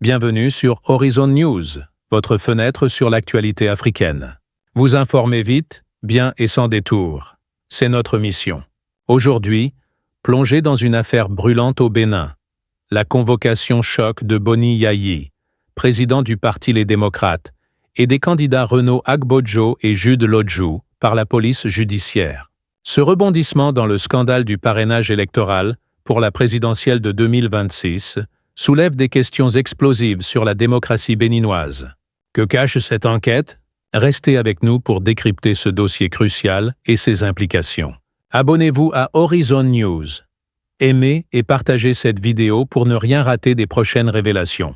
Bienvenue sur Horizon News, votre fenêtre sur l'actualité africaine. Vous informer vite, bien et sans détour. C'est notre mission. Aujourd'hui, plongez dans une affaire brûlante au Bénin. La convocation choc de Boni Yayi, président du Parti Les Démocrates, et des candidats Renaud Agbojo et Jude Lodjou par la police judiciaire. Ce rebondissement dans le scandale du parrainage électoral pour la présidentielle de 2026 soulève des questions explosives sur la démocratie béninoise. Que cache cette enquête? Restez avec nous pour décrypter ce dossier crucial et ses implications. Abonnez-vous à Horizon News. Aimez et partagez cette vidéo pour ne rien rater des prochaines révélations.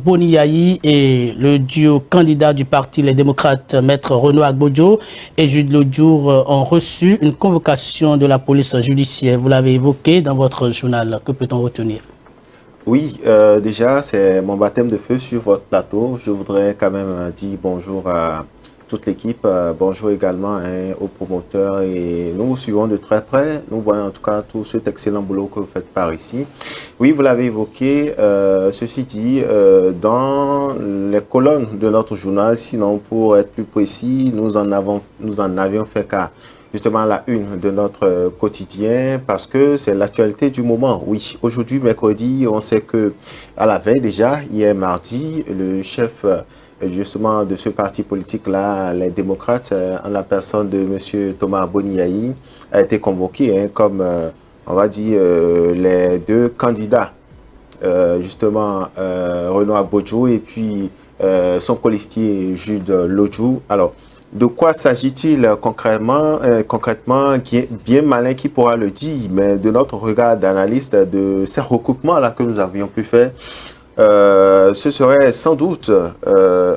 Boni Yayi et le duo candidat du Parti Les Démocrates, Maître Renaud Agbojo et Jude Lodjou ont reçu une convocation de la police judiciaire. Vous l'avez évoqué dans votre journal. Que peut-on retenir? Oui, déjà, c'est mon baptême de feu sur votre plateau. Je voudrais quand même dire bonjour à toute l'équipe. Bonjour également aux promoteurs. Et nous vous suivons de très près. Nous voyons en tout cas tout cet excellent boulot que vous faites par ici. Oui, vous l'avez évoqué. Ceci dit, dans les colonnes de notre journal, sinon pour être plus précis, nous en avions fait cas. Justement la une de notre quotidien, parce que c'est l'actualité du moment. Oui, aujourd'hui, mercredi, on sait que à la veille déjà, hier mardi, le chef justement de ce parti politique-là, les démocrates, en la personne de M. Thomas Boni Yayi, a été convoqué comme, on va dire, les deux candidats, justement, Renaud Agbojo et puis son colistier Jude Lodjou. Alors, de quoi s'agit-il concrètement, qui est bien malin qui pourra le dire, mais de notre regard d'analyste de ces recoupements-là que nous avions pu faire, ce serait sans doute,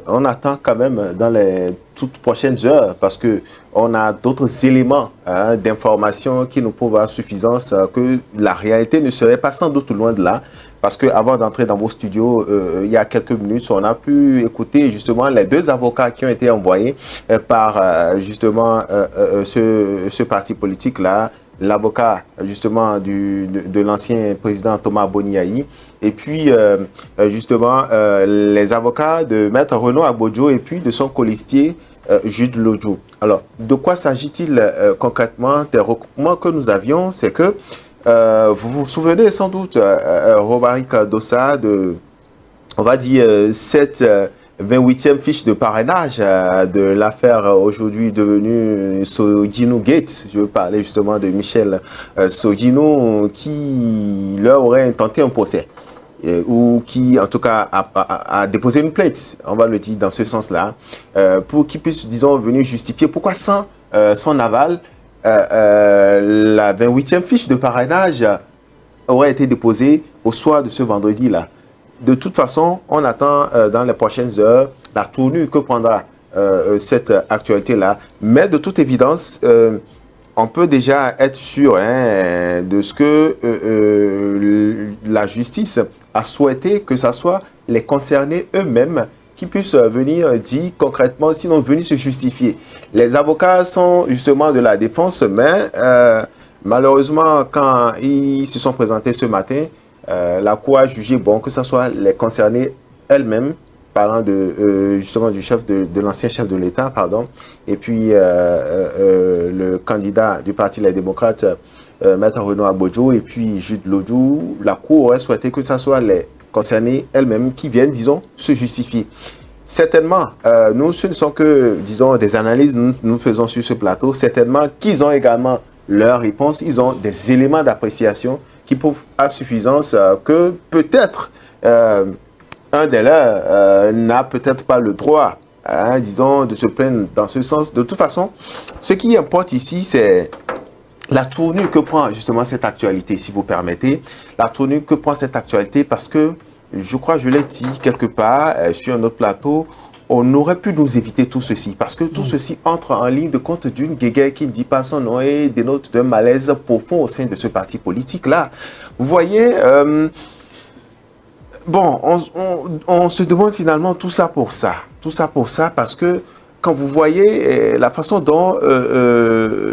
on attend quand même dans les toutes prochaines heures, parce que on a d'autres éléments d'information qui nous prouvent à suffisance que la réalité ne serait pas sans doute loin de là. Parce qu'avant d'entrer dans vos studios, il y a quelques minutes, on a pu écouter justement les deux avocats qui ont été envoyés par justement ce parti politique-là, l'avocat justement de l'ancien président Thomas Boni Yayi, et puis justement les avocats de Maître Renaud Agbojo et puis de son colistier Jude Lodjou. Alors, de quoi s'agit-il concrètement? Des recoupements que nous avions, c'est que vous vous souvenez sans doute, Romaric Dossa, on va dire, cette 28e fiche de parrainage de l'affaire aujourd'hui devenue Sogino Gate. Je veux parler justement de Michel Sogino qui leur aurait intenté un procès. Ou qui, en tout cas, a déposé une plainte, on va le dire dans ce sens-là, pour qu'il puisse, disons, venir justifier pourquoi sans son aval, la 28e fiche de parrainage aurait été déposée au soir de ce vendredi-là. De toute façon, on attend dans les prochaines heures la tournure que prendra cette actualité-là. Mais de toute évidence, on peut déjà être sûr de ce que la justice a souhaité que ce soit les concernés eux-mêmes qui puissent venir dire concrètement, sinon venir se justifier. Les avocats sont justement de la défense, mais malheureusement, quand ils se sont présentés ce matin, la Cour a jugé bon que ce soit les concernés elles-mêmes, parlant justement du chef de l'ancien chef de l'État, pardon, et puis le candidat du Parti Les Démocrates, Maître Renaud Agbojo, et puis Jude Lodjou. La Cour aurait souhaité que ce soit les concernés elles-mêmes qui viennent, disons, se justifier. Certainement, nous, ce ne sont que, disons, des analyses nous faisons sur ce plateau. Certainement qu'ils ont également leur réponse. Ils ont des éléments d'appréciation qui prouvent à suffisance que peut-être un des leurs n'a peut-être pas le droit, disons, de se plaindre dans ce sens. De toute façon, ce qui importe ici, c'est la tournure que prend justement cette actualité, si vous permettez. La tournure que prend cette actualité, parce que, je crois, je l'ai dit quelque part sur un autre plateau, on aurait pu nous éviter tout ceci, parce que tout ceci entre en ligne de compte d'une guéguerre qui ne dit pas son nom et dénote d'un malaise profond au sein de ce parti politique-là. Vous voyez, bon, on se demande finalement tout ça pour ça. Tout ça pour ça parce que quand vous voyez la façon dont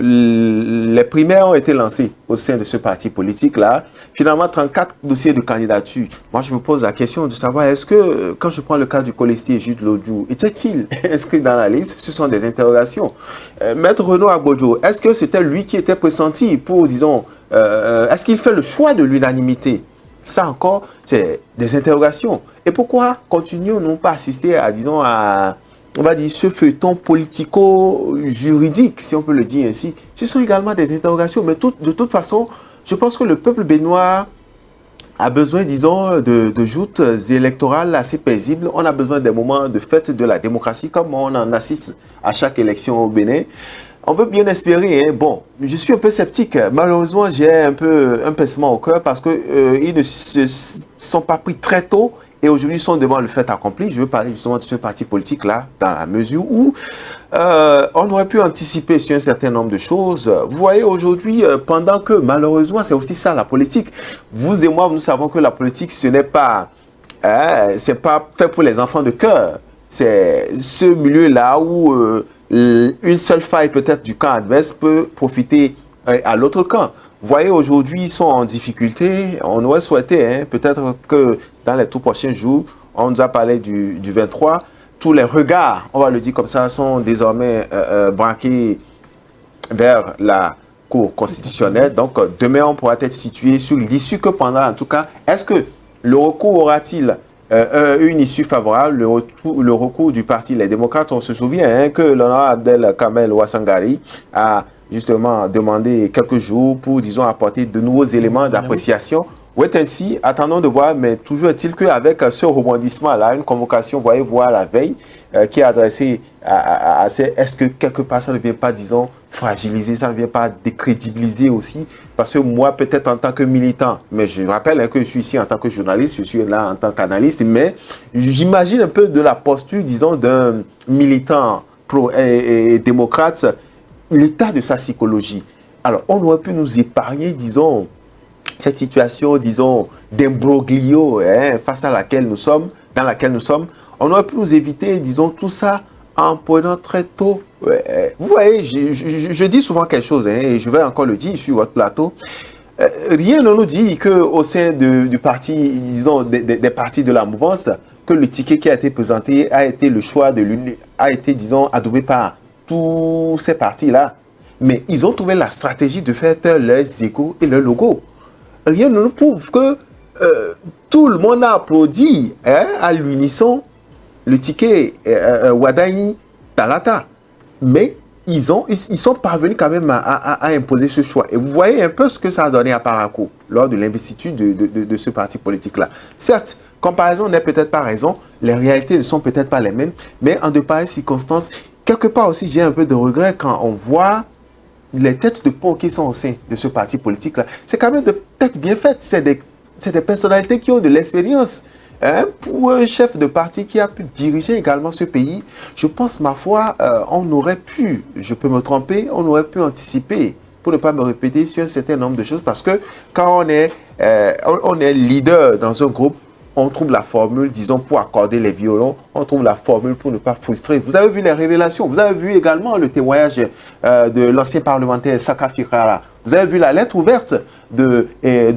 les primaires ont été lancées au sein de ce parti politique-là, finalement 34 dossiers de candidature. Moi, je me pose la question de savoir, est-ce que, quand je prends le cas du colistier Jude Lodjou, était-il inscrit dans la liste? Ce sont des interrogations. Maître Renaud Agbojo, est-ce que c'était lui qui était pressenti pour, disons, est-ce qu'il fait le choix de l'unanimité? Ça encore, c'est des interrogations. Et pourquoi continuons-nous pas à assister à, disons, on va dire, ce feuilleton politico-juridique, si on peut le dire ainsi? Ce sont également des interrogations. Mais de toute façon, je pense que le peuple béninois a besoin, disons, de joutes électorales assez paisibles. On a besoin des moments de fête de la démocratie, comme on en assiste à chaque élection au Bénin. On veut bien espérer, hein. Bon, je suis un peu sceptique. Malheureusement, j'ai un peu un pincement au cœur parce qu'ils ne se sont pas pris très tôt et aujourd'hui sont devant le fait accompli. Je veux parler justement de ce parti politique-là, dans la mesure où on aurait pu anticiper sur un certain nombre de choses. Vous voyez, aujourd'hui, pendant que malheureusement, c'est aussi ça la politique. Vous et moi, nous savons que la politique, ce n'est pas, c'est pas fait pour les enfants de cœur. C'est ce milieu-là où une seule faille peut-être du camp adverse peut profiter à l'autre camp. Vous voyez, aujourd'hui, ils sont en difficulté. On aurait souhaité, peut-être que dans les tout prochains jours, on nous a parlé du 23, tous les regards, on va le dire comme ça, sont désormais braqués vers la Cour constitutionnelle. Donc, demain, on pourra être situé sur l'issue que prendra, en tout cas, est-ce que le recours aura-t-il une issue favorable, le recours du Parti Les Démocrates? On se souvient que l'honorable Abdel Kamel Ouassangari a justement demandé quelques jours pour, disons, apporter de nouveaux éléments d'appréciation. Oui, ainsi, attendons de voir, mais toujours est-il qu'avec ce rebondissement-là, une convocation, voyez, voir la veille, qui est adressée à ces... Est-ce que quelque part, ça ne vient pas, disons, fragiliser, ça ne vient pas décrédibiliser aussi? Parce que moi, peut-être en tant que militant, mais je rappelle que je suis ici en tant que journaliste, je suis là en tant qu'analyste, mais j'imagine un peu de la posture, disons, d'un militant pro et démocrate, l'état de sa psychologie. Alors, on aurait pu nous épargner, disons, cette situation, disons, d'imbroglio face à laquelle nous sommes, dans laquelle nous sommes. On aurait pu nous éviter, disons, tout ça en prenant très tôt. Vous voyez, je dis souvent quelque chose, et je vais encore le dire sur votre plateau. Rien ne nous dit qu'au sein du parti, disons, des partis de la mouvance, que le ticket qui a été présenté a été le choix de l'une, a été, disons, adoubé par tous ces partis-là. Mais ils ont trouvé la stratégie de faire leurs égos et leurs logos. Rien ne nous prouve que tout le monde a applaudi à l'unisson le ticket Wadaini Talata. Mais ils sont parvenus quand même à imposer ce choix. Et vous voyez un peu ce que ça a donné à Parakou lors de l'investiture de ce parti politique-là. Certes, comparaison n'est peut-être pas raison, les réalités ne sont peut-être pas les mêmes, mais en de pareilles circonstances, quelque part aussi, j'ai un peu de regret quand on voit les têtes de pont qui sont au sein de ce parti politique-là. C'est quand même des têtes bien faites. C'est des personnalités qui ont de l'expérience. Pour un chef de parti qui a pu diriger également ce pays, je pense, ma foi, on aurait pu, je peux me tromper, on aurait pu anticiper, pour ne pas me répéter, sur un certain nombre de choses. Parce que quand on est leader dans un groupe, on trouve la formule, disons, pour accorder les violons, on trouve la formule pour ne pas frustrer. Vous avez vu les révélations, vous avez vu également le témoignage de l'ancien parlementaire Saka Fikara, vous avez vu la lettre ouverte de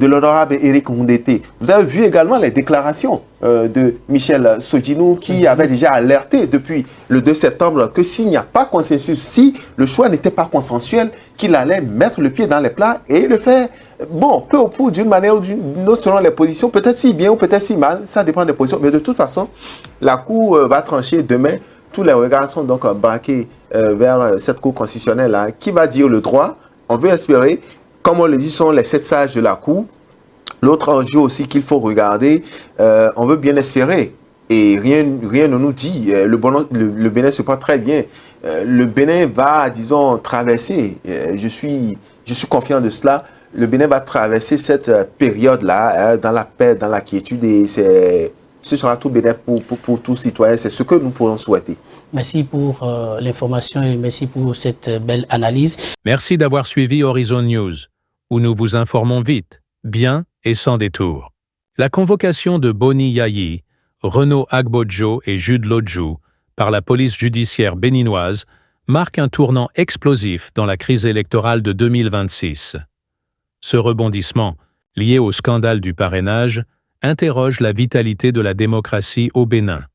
l'honorable Éric Mundete, vous avez vu également les déclarations de Michel Sodjinou qui avait déjà alerté depuis le 2 septembre que s'il n'y a pas consensus, si le choix n'était pas consensuel, qu'il allait mettre le pied dans les plats et le faire. Bon, peu ou prou, d'une manière ou d'une autre, selon les positions, peut-être si bien ou peut-être si mal, ça dépend des positions. Mais de toute façon, la Cour va trancher demain. Tous les regards sont donc braqués vers cette Cour constitutionnelle-là qui va dire le droit. On veut espérer, comme on le dit, sont les 7 sages de la Cour. L'autre enjeu aussi qu'il faut regarder, on veut bien espérer. Et rien ne nous dit, le Bénin se porte très bien. Le Bénin va, disons, traverser, je suis confiant de cela, le Bénin va traverser cette période-là dans la paix, dans la quiétude, et ce sera tout bénéfique pour tous citoyens. C'est ce que nous pourrons souhaiter. Merci pour l'information et merci pour cette belle analyse. Merci d'avoir suivi Horizon News, où nous vous informons vite, bien et sans détour. La convocation de Boni Yayi, Renaud Agbojo et Jude Lodjou par la police judiciaire béninoise marque un tournant explosif dans la crise électorale de 2026. Ce rebondissement, lié au scandale du parrainage, interroge la vitalité de la démocratie au Bénin.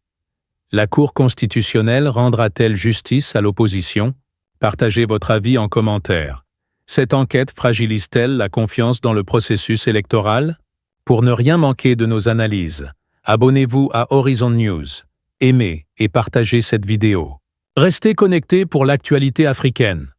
La Cour constitutionnelle rendra-t-elle justice à l'opposition? Partagez votre avis en commentaire. Cette enquête fragilise-t-elle la confiance dans le processus électoral? Pour ne rien manquer de nos analyses, abonnez-vous à Horizon News, aimez et partagez cette vidéo. Restez connectés pour l'actualité africaine.